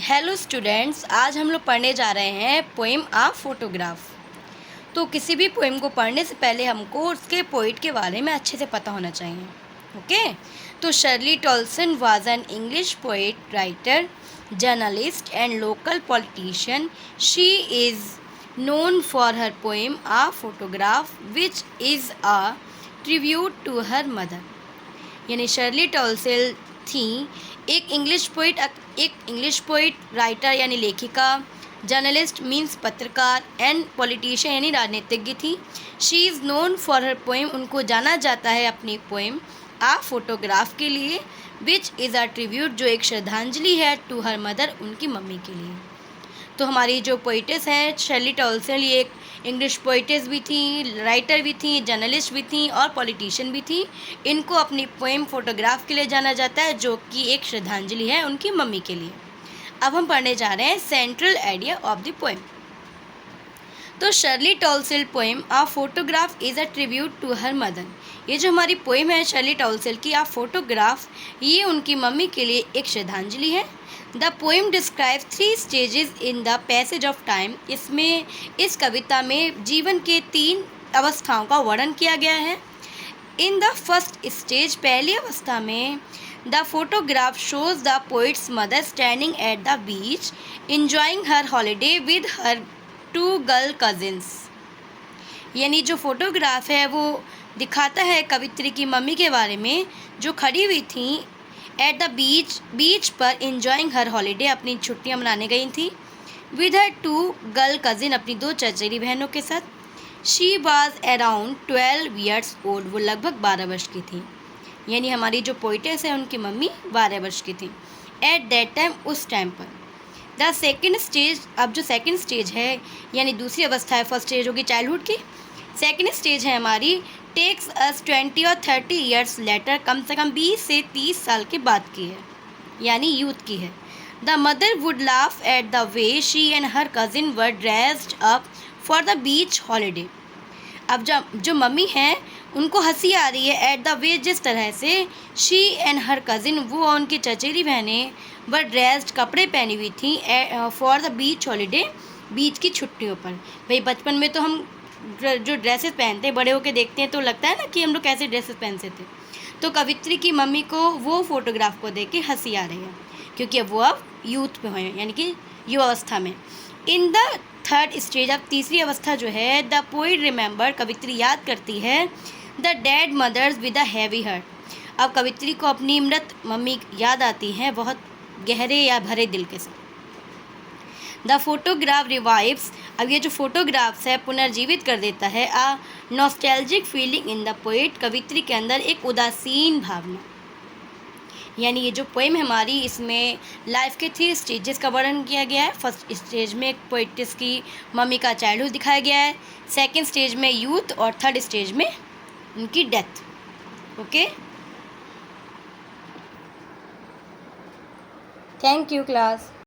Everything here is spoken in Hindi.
हेलो स्टूडेंट्स, आज हम लोग पढ़ने जा रहे हैं पोएम आ फोटोग्राफ। तो किसी भी पोएम को पढ़ने से पहले हमको उसके पोइट के बारे में अच्छे से पता होना चाहिए। ओके, तो Shirley Toulson was an English poet, writer, journalist and local politician. She is known for her poem A Photograph, which is a tribute to her mother। यानी शर्ली टॉल्सन थी एक इंग्लिश पोइट, राइटर यानी लेखिका, जर्नलिस्ट मीन्स पत्रकार, एंड पॉलिटिशियन यानी राजनीतिज्ञ थी। She is known for her poem, उनको जाना जाता है अपनी पोएम आ फोटोग्राफ के लिए, विच इज़ अ ट्रिब्यूट, जो एक श्रद्धांजलि है, टू हर मदर, उनकी मम्मी के लिए। तो हमारी जो पोइटेस हैं शर्ली टॉल्सन, ये एक इंग्लिश पोइटेस भी थी, राइटर भी थी, जर्नलिस्ट भी थी और पॉलिटिशियन भी थी। इनको अपनी पोएम फोटोग्राफ के लिए जाना जाता है, जो कि एक श्रद्धांजलि है उनकी मम्मी के लिए। अब हम पढ़ने जा रहे हैं central idea of the poem. तो Shirley Toulson poem a photograph is a tribute to her mother. ये जो हमारी पोएम है शर्ली टॉल्सन की आ फोटोग्राफ, ये उनकी मम्मी के लिए एक श्रद्धांजलि है। The poem describe 3 stages in the passage of time. इसमें इस कविता में जीवन के 3 अवस्थाओं का वर्णन किया गया है। इन द फर्स्ट स्टेज, पहली अवस्था में, the photograph shows the poets mother standing at the beach enjoying her holiday with her 2 girl cousins. यानी जो फोटोग्राफ है वो दिखाता है कवित्री की मम्मी के बारे में, जो खड़ी हुई थी एट द बीच पर, इंजॉइंग हर हॉलीडे, अपनी छुट्टियां मनाने गई थी, विद हर 2 गर्ल कजिन, अपनी 2 चचेरी बहनों के साथ। She was around 12 years old, वो लगभग 12 वर्ष की थी। यानी हमारी जो पोइटेस है उनकी मम्मी 12 वर्ष की थी एट दैट टाइम, उस टाइम पर। द सेकेंड स्टेज, अब जो सेकेंड स्टेज है यानी दूसरी अवस्था है, फर्स्ट स्टेज होगी चाइल्डहुड की, सेकेंड स्टेज है हमारी टेक्स अस 20 और 30 ईयर्स लेटर, कम से कम 20 से 30 साल के बाद की है, यानी यूथ की है। The mother would laugh at the way she and her cousin were dressed up for the beach holiday. अब जो मम्मी हैं उनको हंसी आ रही है एट द वे, जिस तरह से शी एंड हर कजिन, वो और उनकी चचेरी बहनें, वर ड्रेस्ड, कपड़े पहनी हुई थी, फॉर द बीच हॉलीडे, बीच की छुट्टियों पर। भाई बचपन में तो हम जो ड्रेसेस पहनते हैं, बड़े होके देखते हैं तो लगता है ना कि हम लोग कैसे ड्रेसेस पहनते थे। तो कवित्री की मम्मी को वो फोटोग्राफ को देख के हंसी आ रही है, क्योंकि अब वो अब यूथ पे हैं, यानी कि युवा अवस्था में। इन द थर्ड स्टेज, अब तीसरी अवस्था जो है, द पोइट रिमेंबर, कवित्री याद करती है, the dead mothers with a heavy heart. अब कवित्री को अपनी मृत मम्मी याद आती है बहुत गहरे या भरे दिल के साथ। द फोटोग्राफ रिवाइव्स, अब ये जो फोटोग्राफ्स है पुनर्जीवित कर देता है a nostalgic feeling in the poet, कवित्री के अंदर एक उदासीन भावना। यानी ये जो पोएम है हमारी, इसमें लाइफ के 3 स्टेजेस का वर्णन किया गया है। फर्स्ट स्टेज में पोइटिस की मम्मी का चाइल्डहुड दिखाया गया है, सेकेंड स्टेज में यूथ, और थर्ड स्टेज में उनकी death. Okay, thank you class.